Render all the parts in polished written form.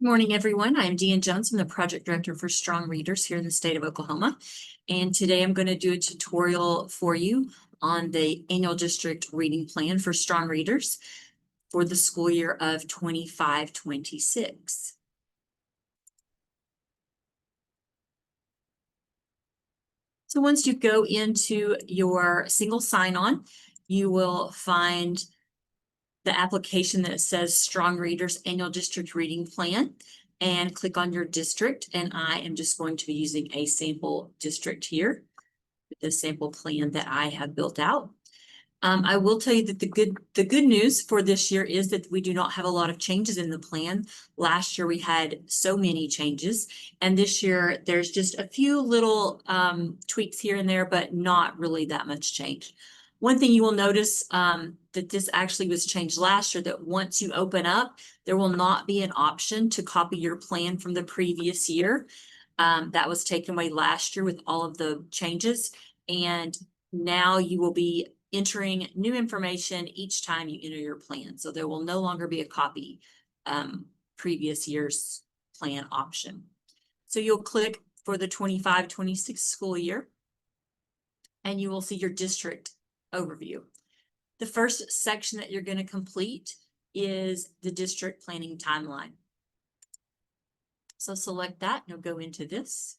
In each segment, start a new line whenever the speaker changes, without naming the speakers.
Good morning, everyone. I'm Deann Jones. I'm the project director for Strong Readers here in the state of Oklahoma. And today I'm going to do a tutorial for you on the annual district reading plan for Strong Readers for the school year of 25-26. So once you go into your single sign-on, you will find the application that says Strong Readers Annual District Reading Plan, and click on your district. And I am just going to be using a sample district here with the sample plan that I have built out. I will tell you that the good news for this year is that we do not have a lot of changes in the plan. Last year we had so many changes, and this year there's just a few little tweaks here and there, but not really that much change. One thing you will notice that this actually was changed last year, that once you open up, there will not be an option to copy your plan from the previous year. That was taken away last year with all of the changes, and now you will be entering new information each time you enter your plan. So there will no longer be a copy previous year's plan option. So you'll click for the 25-26 school year, and you will see your district overview. The first section that you're going to complete is the district planning timeline. So select that and you'll go into this.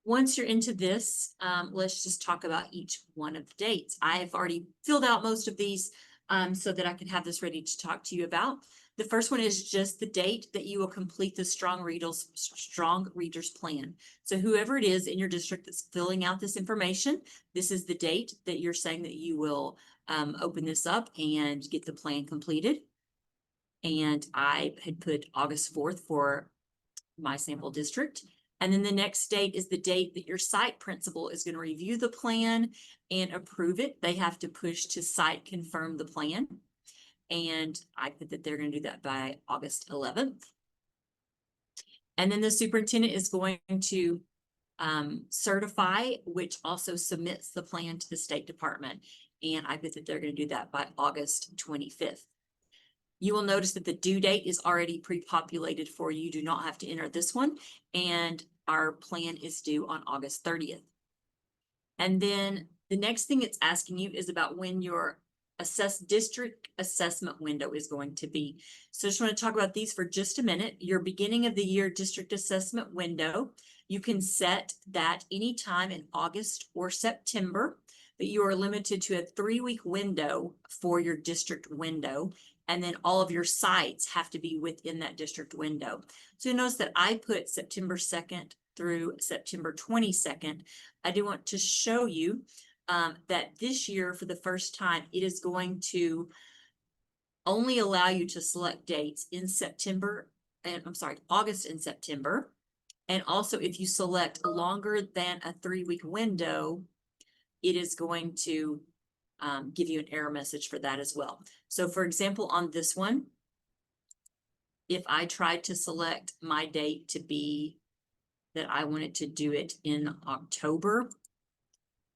Once you're into this, let's just talk about each one of the dates. I have already filled out most of these so that I can have this ready to talk to you about. The first one is just the date that you will complete the Strong Readers plan. So whoever it is in your district that's filling out this information, this is the date that you're saying that you will open this up and get the plan completed. And I had put August 4th for my sample district. And then the next date is the date that your site principal is going to review the plan and approve it. They have to push to site confirm the plan. And I put that they're going to do that by August 11th. And then the superintendent is going to certify, which also submits the plan to the State Department. And I put that they're going to do that by August 25th. You will notice that the due date is already pre-populated for you. You do not have to enter this one. And our plan is due on August 30th. And then the next thing it's asking you is about when your district assessment window is going to be. So I just want to talk about these for just a minute. Your beginning of the year district assessment window, you can set that anytime in August or September, but you are limited to a 3-week window for your district window. And then all of your sites have to be within that district window. So you notice that I put September 2nd through September 22nd. I do want to show you that this year, for the first time, it is going to only allow you to select dates in August and September. And also, if you select longer than a 3-week window, it is going to give you an error message for that as well. So for example, on this one, if I tried to select my date to be that I wanted to do it in October,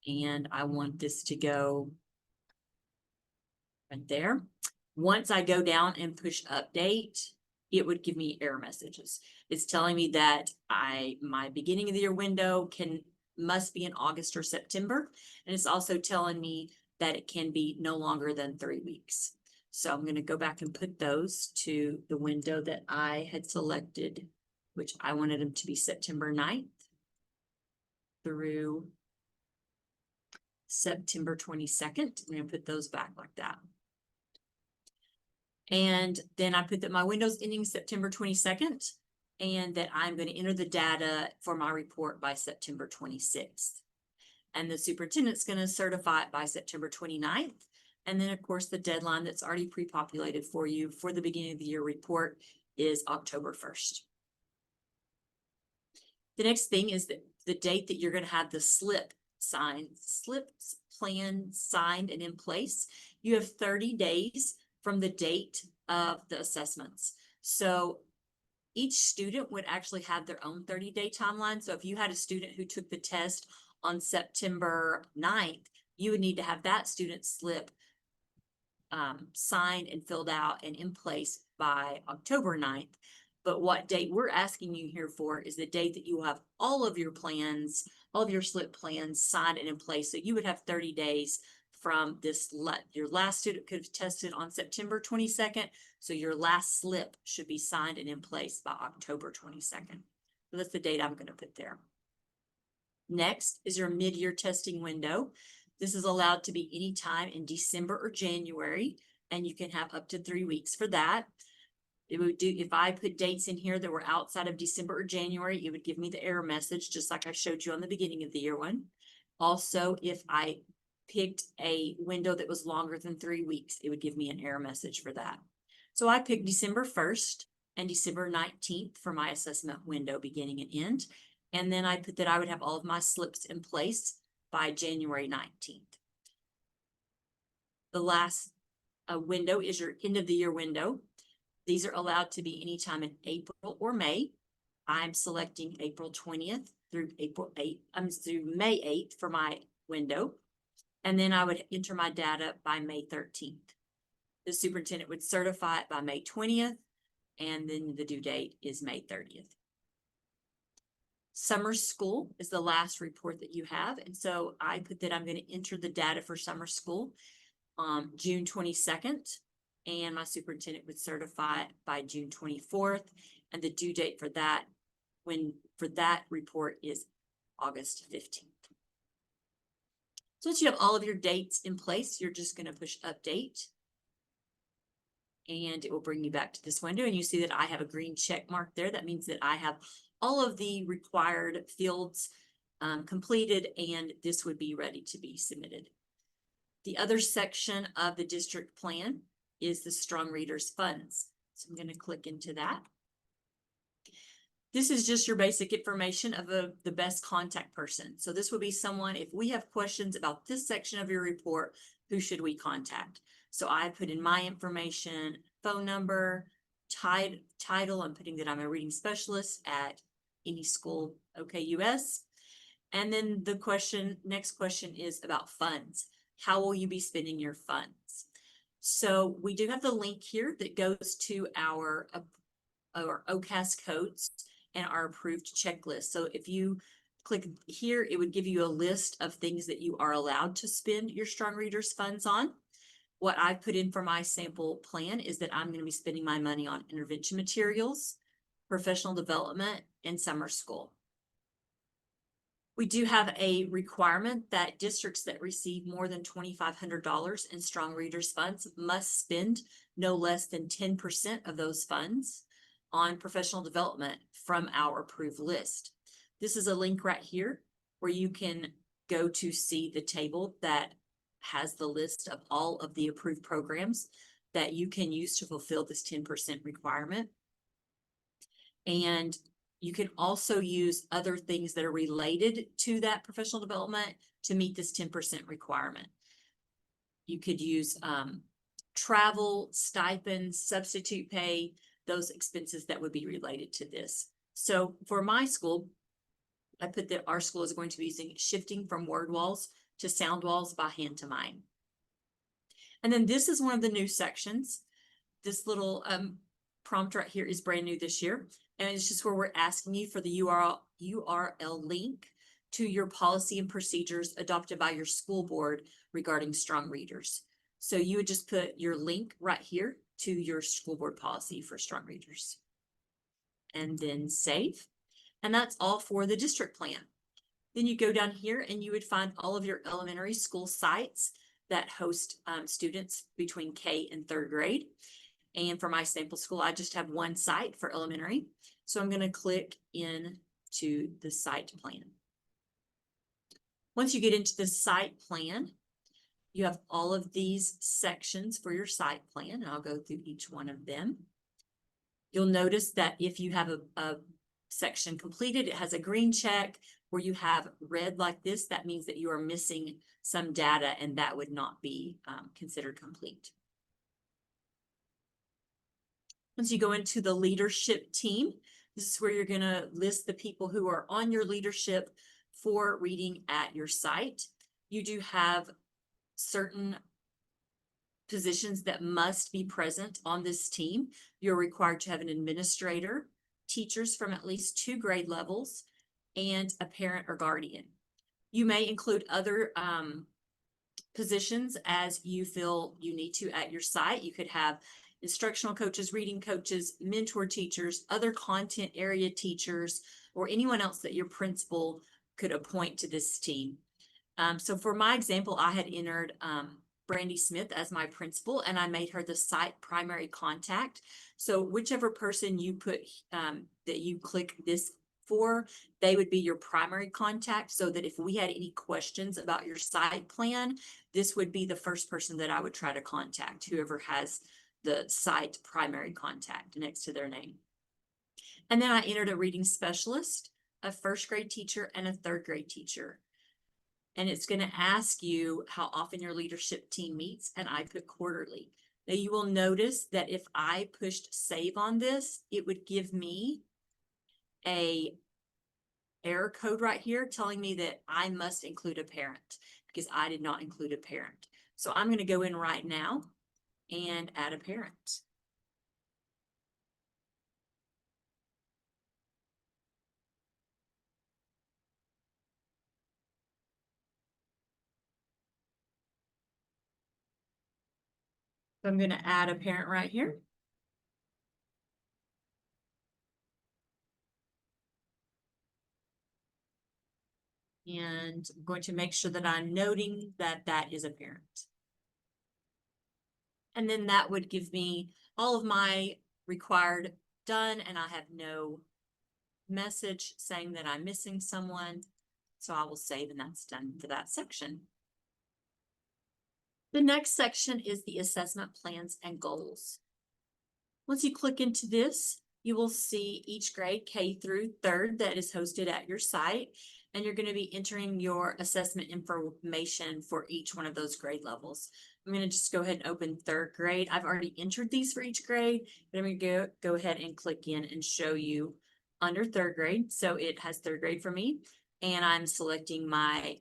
and I want this to go right there. Once I go down and push update, it would give me error messages. It's telling me that my beginning of the year window must be in August or September. And it's also telling me that it can be no longer than 3 weeks. So I'm going to go back and put those to the window that I had selected, which I wanted them to be September 9th through September 22nd. I'm going to put those back like that. And then I put that my window's ending September 22nd and that I'm going to enter the data for my report by September 26th. And the superintendent's going to certify it by September 29th. And then, of course, the deadline that's already pre-populated for you for the beginning of the year report is October 1st. The next thing is that the date that you're going to have the slip plan signed and in place. You have 30 days from the date of the assessments. So each student would actually have their own 30-day timeline. So if you had a student who took the test on September 9th, you would need to have that student slip signed and filled out and in place by October 9th. But what date we're asking you here for is the date that you have all of your plans, all of your SLP plans signed and in place. So you would have 30 days from this. Your last student could have tested on September 22nd. So your last SLP should be signed and in place by October 22nd. So that's the date I'm going to put there. Next is your mid-year testing window. This is allowed to be any time in December or January, and you can have up to 3 weeks for that. It would do, if I put dates in here that were outside of December or January, it would give me the error message, just like I showed you on the beginning of the year one. Also, if I picked a window that was longer than 3 weeks, it would give me an error message for that. So I picked December 1st and December 19th for my assessment window beginning and end. And then I put that I would have all of my SLPs in place by January 19th. The last window is your end of the year window. These are allowed to be anytime in April or May. I'm selecting April 20th through through May 8th for my window. And then I would enter my data by May 13th. The superintendent would certify it by May 20th, and then the due date is May 30th. Summer school is the last report that you have. And so I put that I'm going to enter the data for summer school June 22nd. And my superintendent would certify it by June 24th. And the due date for that, for that report is August 15th. So once you have all of your dates in place, you're just going to push update. And it will bring you back to this window. And you see that I have a green check mark there. That means that I have all of the required fields completed, and this would be ready to be submitted. The other section of the district plan is the Strong Readers Funds. So I'm going to click into that. This is just your basic information of the best contact person. So this would be someone, if we have questions about this section of your report, who should we contact? So I put in my information, phone number, title. I'm putting that I'm a reading specialist at any school, OKUS. And then the next question is about funds. How will you be spending your funds? So we do have the link here that goes to our OCAS codes and our approved checklist. So if you click here, it would give you a list of things that you are allowed to spend your Strong Readers funds on. What I've put in for my sample plan is that I'm going to be spending my money on intervention materials, professional development, and summer school. We do have a requirement that districts that receive more than $2,500 in Strong Readers funds must spend no less than 10% of those funds on professional development from our approved list. This is a link right here where you can go to see the table that has the list of all of the approved programs that you can use to fulfill this 10% requirement. And you can also use other things that are related to that professional development to meet this 10% requirement. You could use travel, stipends, substitute pay, those expenses that would be related to this. So for my school, I put that our school is going to be using shifting from word walls to sound walls by Hand to Mind. And then this is one of the new sections. This little prompt right here is brand new this year. And it's just where we're asking you for the URL link to your policy and procedures adopted by your school board regarding strong readers. So you would just put your link right here to your school board policy for strong readers. And then save. And that's all for the district plan. Then you go down here and you would find all of your elementary school sites that host students between K and 3rd grade. And for my sample school, I just have one site for elementary. So I'm going to click into the site plan. Once you get into the site plan, you have all of these sections for your site plan. And I'll go through each one of them. You'll notice that if you have a section completed, it has a green check. Where you have red like this, that means that you are missing some data and that would not be considered complete. Once you go into the leadership team, this is where you're going to list the people who are on your leadership for reading at your site. You do have certain positions that must be present on this team. You're required to have an administrator, teachers from at least 2 grade levels, and a parent or guardian. You may include other positions as you feel you need to at your site. You could have instructional coaches, reading coaches, mentor teachers, other content area teachers, or anyone else that your principal could appoint to this team. So for my example, I had entered Brandy Smith as my principal, and I made her the site primary contact. So whichever person you put that you click this for, they would be your primary contact, so that if we had any questions about your site plan, this would be the first person that I would try to contact, whoever has the site primary contact next to their name. And then I entered a reading specialist, a first grade teacher, and a third grade teacher. And it's going to ask you how often your leadership team meets, and I put quarterly. Now you will notice that if I pushed save on this, it would give me a error code right here telling me that I must include a parent, because I did not include a parent. So I'm going to go in right now and add a parent. So I'm going to add a parent right here. And I'm going to make sure that I'm noting that that is a parent. And then that would give me all of my required done, and I have no message saying that I'm missing someone. So I will save, and that's done for that section. The next section is the assessment plans and goals. Once you click into this, you will see each grade K through 3rd that is hosted at your site, and you're going to be entering your assessment information for each one of those grade levels. I'm going to just go ahead and open 3rd grade. I've already entered these for each grade, but I'm going to go ahead and click in and show you under 3rd grade. So it has 3rd grade for me, and I'm selecting my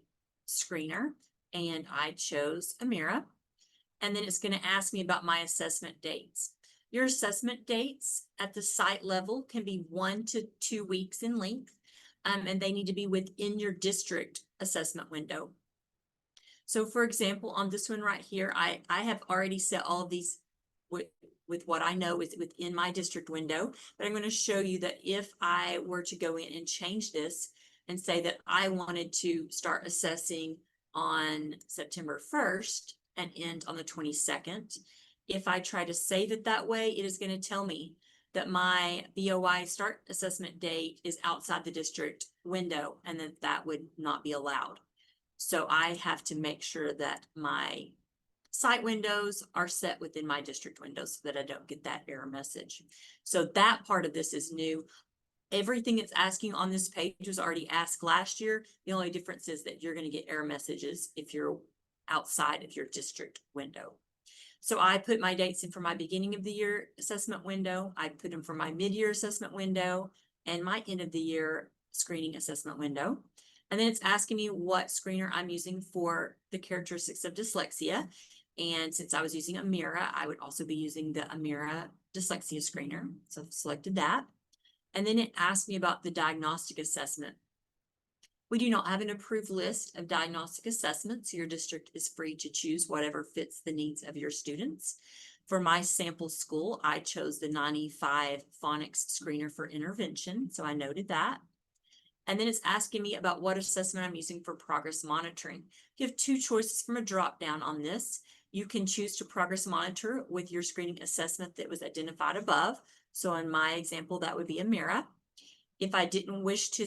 screener, and I chose Amira. And then it's going to ask me about my assessment dates. Your assessment dates at the site level can be 1 to 2 weeks in length, and they need to be within your district assessment window. So for example, on this one right here, I have already set all of these with what I know is within my district window, but I'm going to show you that if I were to go in and change this and say that I wanted to start assessing on September 1st and end on the 22nd, if I try to save it that way, it is going to tell me that my BOI start assessment date is outside the district window, and that would not be allowed. So I have to make sure that my site windows are set within my district windows so that I don't get that error message. So that part of this is new. Everything it's asking on this page was already asked last year. The only difference is that you're going to get error messages if you're outside of your district window. So I put my dates in for my beginning of the year assessment window. I put them for my mid-year assessment window and my end of the year screening assessment window. And then it's asking me what screener I'm using for the characteristics of dyslexia. And since I was using Amira, I would also be using the Amira dyslexia screener. So I've selected that. And then it asked me about the diagnostic assessment. We do not have an approved list of diagnostic assessments. Your district is free to choose whatever fits the needs of your students. For my sample school, I chose the 95 phonics screener for intervention, so I noted that. And then it's asking me about what assessment I'm using for progress monitoring. You have 2 choices from a drop down on this. You can choose to progress monitor with your screening assessment that was identified above. So in my example, that would be Amira. If I didn't wish to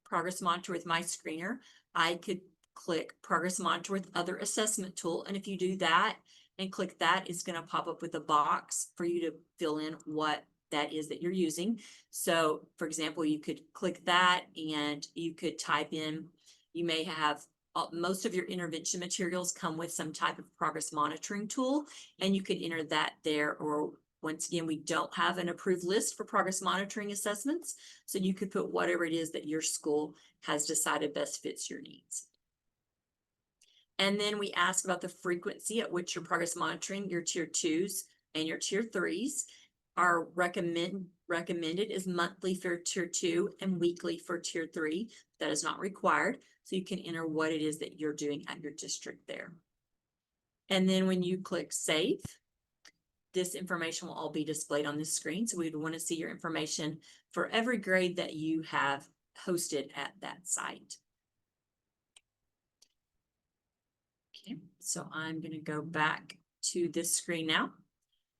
progress monitor with my screener, I could click progress monitor with other assessment tool. And if you do that and click that, it's going to pop up with a box for you to fill in what that is that you're using. So for example, you could click that and you could type in, you may have most of your intervention materials come with some type of progress monitoring tool, and you could enter that there. Or once again, we don't have an approved list for progress monitoring assessments, so you could put whatever it is that your school has decided best fits your needs. And then we ask about the frequency at which you're progress monitoring your tier 2s and your tier 3s. are recommended is monthly for tier 2 and weekly for tier 3. That is not required. So you can enter what it is that you're doing at your district there. And then when you click save, this information will all be displayed on this screen. So we would want to see your information for every grade that you have hosted at that site. Okay, so I'm going to go back to this screen now.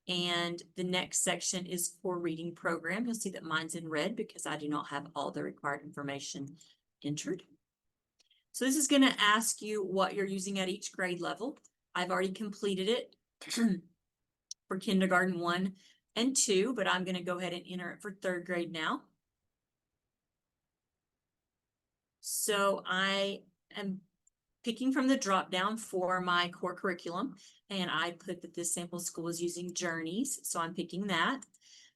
And the next section is core reading program. You'll see that mine's in red because I do not have all the required information entered. So this is going to ask you what you're using at each grade level. I've already completed it for kindergarten 1 and 2, but I'm going to go ahead and enter it for 3rd grade now. So I am picking from the drop down for my core curriculum, and I put that this sample school is using Journeys, so I'm picking that.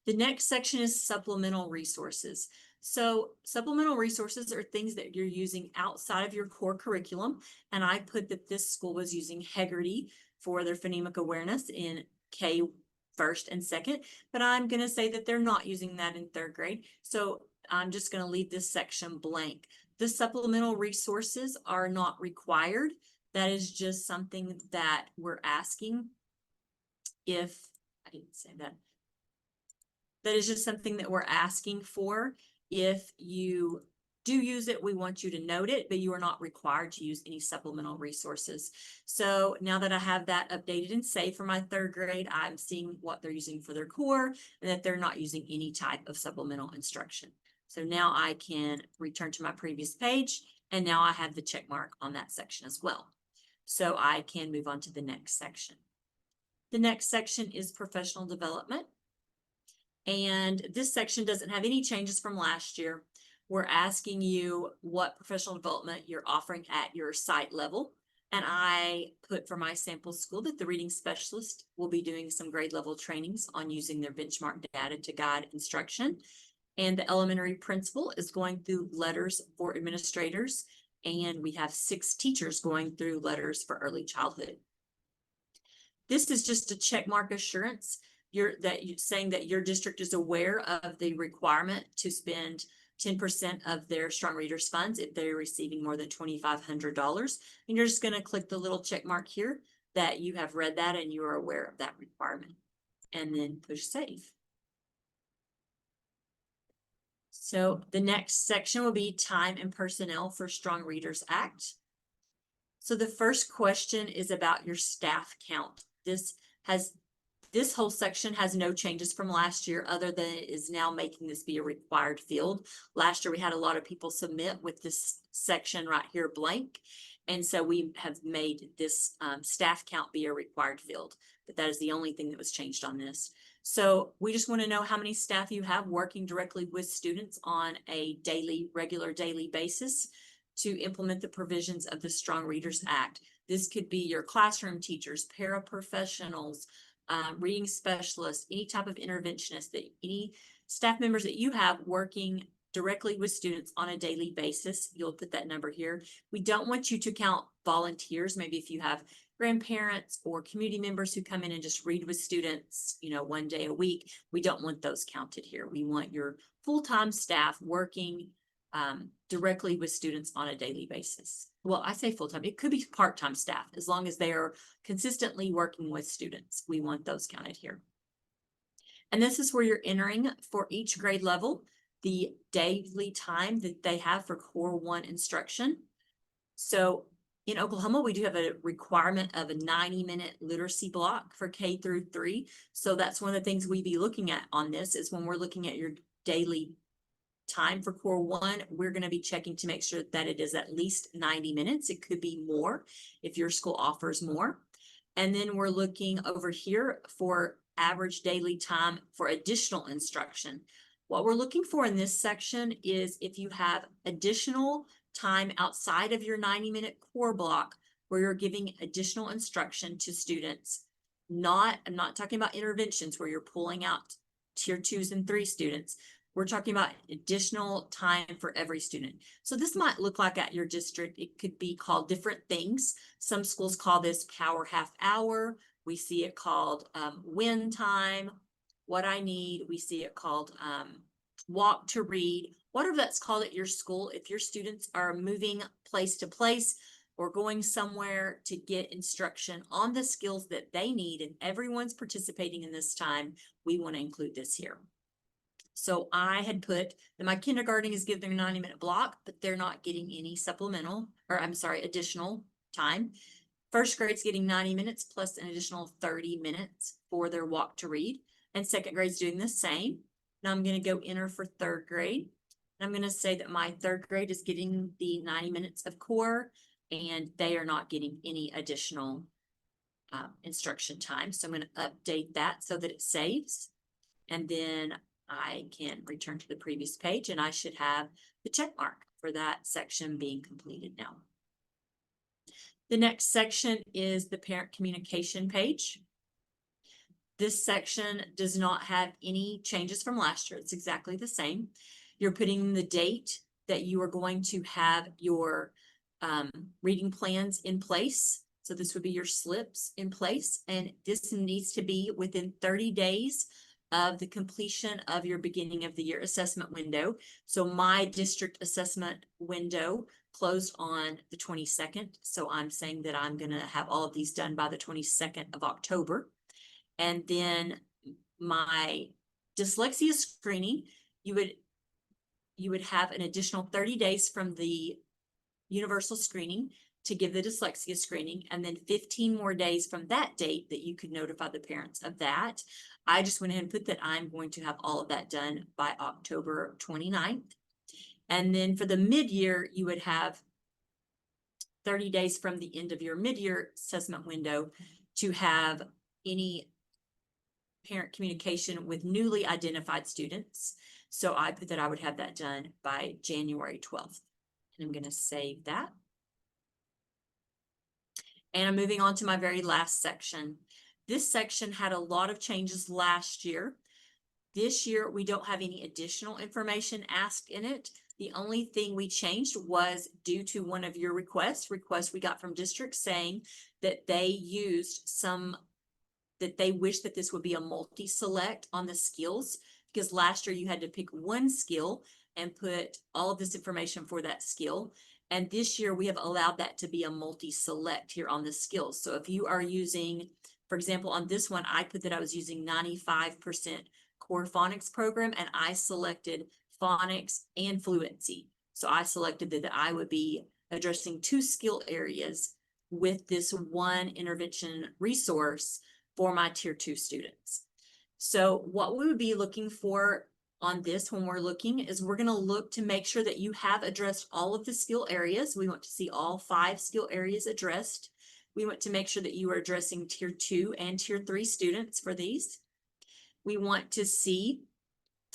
The next section is supplemental resources. So supplemental resources are things that you're using outside of your core curriculum, and I put that this school was using Heggerty for their phonemic awareness in K 1st and 2nd, but I'm going to say that they're not using that in 3rd grade. So I'm just going to leave this section blank. The supplemental resources are not required. That is just something that we're asking if, I didn't say that. That is just something that we're asking for. If you do use it, we want you to note it, but you are not required to use any supplemental resources. So now that I have that updated and saved for my 3rd grade, I'm seeing what they're using for their core and that they're not using any type of supplemental instruction. So now I can return to my previous page, and now I have the check mark on that section as well. So I can move on to the next section. The next section is professional development. And this section doesn't have any changes from last year. We're asking you what professional development you're offering at your site level. And I put for my sample school that the reading specialist will be doing some grade level trainings on using their benchmark data to guide instruction. And the elementary principal is going through letters for administrators. And we have 6 teachers going through letters for early childhood. This is just a check mark assurance. You're saying that your district is aware of the requirement to spend 10% of their Strong Readers funds if they're receiving more than $2,500. And you're just going to click the little check mark here that you have read that and you are aware of that requirement. And then push save. So the next section will be time and personnel for Strong Readers Act. So the first question is about your staff count. This whole section has no changes from last year other than it is now making this be a required field. Last year we had a lot of people submit with this section right here blank. And so we have made this staff count be a required field, but that is the only thing that was changed on this. So we just want to know how many staff you have working directly with students on a regular daily basis to implement the provisions of the Strong Readers Act. This could be your classroom teachers, paraprofessionals, reading specialists, any type of interventionist, any staff members that you have working directly with students on a daily basis. You'll put that number here. We don't want you to count volunteers. Maybe if you have grandparents or community members who come in and just read with students, 1 day a week, we don't want those counted here. We want your full-time staff working directly with students on a daily basis. Well, I say full-time, it could be part-time staff, as long as they are consistently working with students. We want those counted here. And this is where you're entering for each grade level the daily time that they have for Core 1 instruction. So in Oklahoma, we do have a requirement of a 90-minute literacy block for K through 3. So that's one of the things we'd be looking at on this is when we're looking at your daily time for Core 1, we're going to be checking to make sure that it is at least 90 minutes. It could be more if your school offers more. And then we're looking over here for average daily time for additional instruction. What we're looking for in this section is if you have additional time outside of your 90-minute core block where you're giving additional instruction to students. I'm not talking about interventions where you're pulling out tier 2s and 3 students. We're talking about additional time for every student. So this might look like at your district, it could be called different things. Some schools call this power half hour. We see it called win time. what I need. We see it called walk to read, whatever that's called at your school. If your students are moving place to place or going somewhere to get instruction on the skills that they need, and everyone's participating in this time, we want to include this here. So I had put that my kindergarten is getting their 90-minute block, but they're not getting any supplemental, or I'm sorry, additional time. First grade's getting 90 minutes plus an additional 30 minutes for their walk to read. And second grade's doing the same. Now I'm going to go enter for third grade. And I'm going to say that my third grade is getting the 90 minutes of core, and they are not getting any additional instruction time. So I'm going to update that so that it saves. And then I can return to the previous page, and I should have the check mark for that section being completed now. The next section is the parent communication page. This section does not have any changes from last year. It's exactly the same. You're putting the date that you are going to have your reading plans in place. So this would be your slips in place, and this needs to be within 30 days of the completion of your beginning of the year assessment window. So my district assessment window closed on the 22nd. So I'm saying that I'm going to have all of these done by the 22nd of October. And then my dyslexia screening, you would have an additional 30 days from the universal screening to give the dyslexia screening, and then 15 more days from that date that you could notify the parents of that. I just went ahead and put that I'm going to have all of that done by October 29th. And then for the mid-year, you would have 30 days from the end of your mid-year assessment window to have any parent communication with newly identified students. So I put that I would have that done by January 12th. And I'm going to save that. And I'm moving on to my very last section. This section had a lot of changes last year. This year, we don't have any additional information asked in it. The only thing we changed was due to one of your requests we got from districts saying that they wish that this would be a multi-select on the skills, because last year you had to pick one skill and put all of this information for that skill. And this year we have allowed that to be a multi-select here on the skills. So if you are using, for example, on this one, I put that I was using 95% core phonics program, and I selected phonics and fluency. So I selected that I would be addressing 2 skill areas with this one intervention resource for my tier 2 students. So what we would be looking for on this when we're looking is we're going to look to make sure that you have addressed all of the skill areas. We want to see all 5 skill areas addressed. We want to make sure that you are addressing tier 2 and tier 3 students for these. We want to see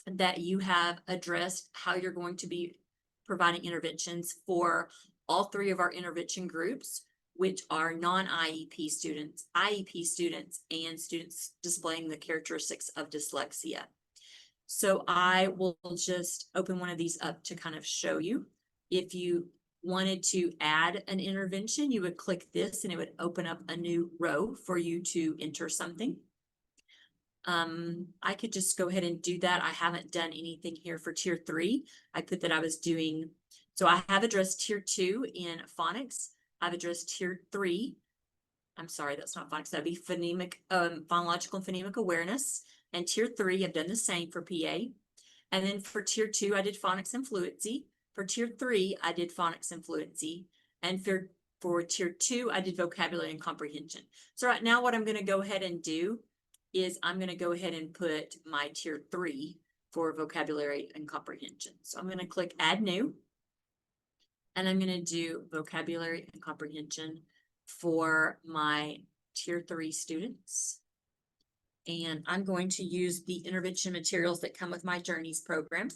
that you have addressed how you're going to be providing interventions for all 3 of our intervention groups, which are non-IEP students, IEP students, and students displaying the characteristics of dyslexia. So I will just open one of these up to kind of show you. If you wanted to add an intervention, you would click this and it would open up a new row for you to enter something. I could just go ahead and do that. I haven't done anything here for tier 3. I put that I was doing, so I have addressed tier 2 in phonics. I've addressed tier 3. I'm sorry, that's not phonics. That'd be phonological and phonemic awareness. And tier 3, I've done the same for PA. And then for tier 2, I did phonics and fluency. For tier 3, I did phonics and fluency. And for tier 2, I did vocabulary and comprehension. So right now what I'm going to go ahead and do is I'm going to go ahead and put my tier 3 for vocabulary and comprehension. So I'm going to click add new. And I'm going to do vocabulary and comprehension for my tier 3 students. And I'm going to use the intervention materials that come with my Journeys program.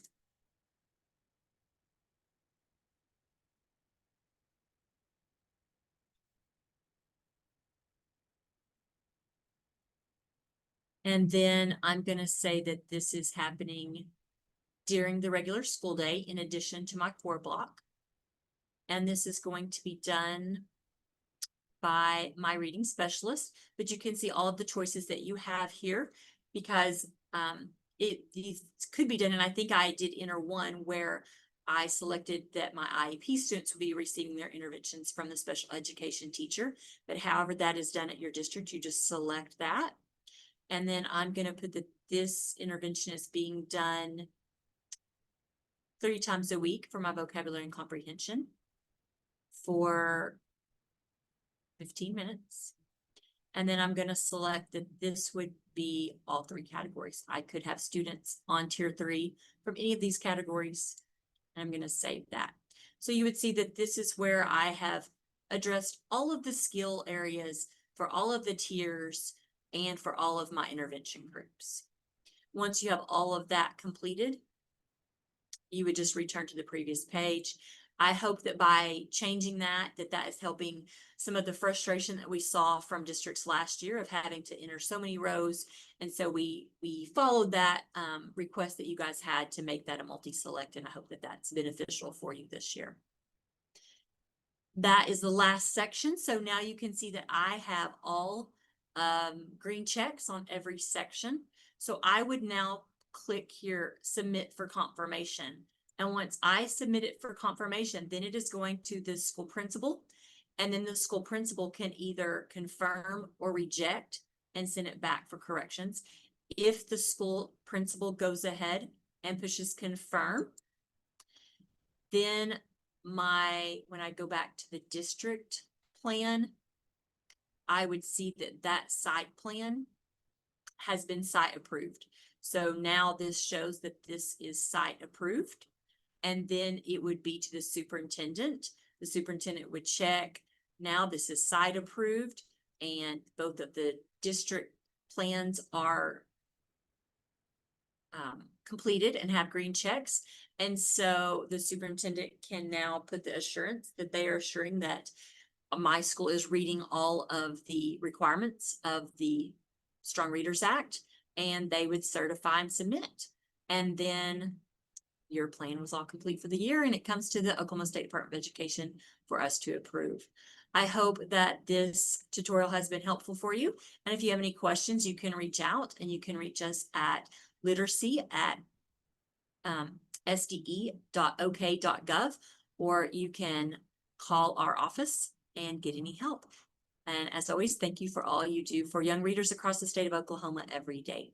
And then I'm going to say that this is happening during the regular school day in addition to my core block. And this is going to be done by my reading specialist, but you can see all of the choices that you have here because These could be done, and I think I did enter one where I selected that my IEP students will be receiving their interventions from the special education teacher. But however that is done at your district, you just select that. And then I'm going to put that this intervention is being done 3 times a week for my vocabulary and comprehension for 15 minutes. And then I'm going to select that this would be all 3 categories. I could have students on tier 3 from any of these categories. And I'm going to save that. So you would see that this is where I have addressed all of the skill areas for all of the tiers and for all of my intervention groups. Once you have all of that completed, you would just return to the previous page. I hope that by changing that is helping some of the frustration that we saw from districts last year of having to enter so many rows. And so we followed that request that you guys had to make that a multi-select, and I hope that that's beneficial for you this year. That is the last section. So now you can see that I have all green checks on every section. So I would now click here, submit for confirmation. And once I submit it for confirmation, then it is going to the school principal. And then the school principal can either confirm or reject and send it back for corrections. If the school principal goes ahead and pushes confirm, then when I go back to the district plan, I would see that that site plan has been site approved. So now this shows that this is site approved, and then it would be to the superintendent. The superintendent would check, now this is site approved, and both of the district plans are completed and have green checks. And so the superintendent can now put the assurance that they are assuring that my school is reading all of the requirements of the Strong Readers Act, and they would certify and submit. And then your plan was all complete for the year, and it comes to the Oklahoma State Department of Education for us to approve. I hope that this tutorial has been helpful for you. And if you have any questions, you can reach out, and you can reach us at literacy@sde.ok.gov, or you can call our office and get any help. And as always, thank you for all you do for young readers across the state of Oklahoma every day.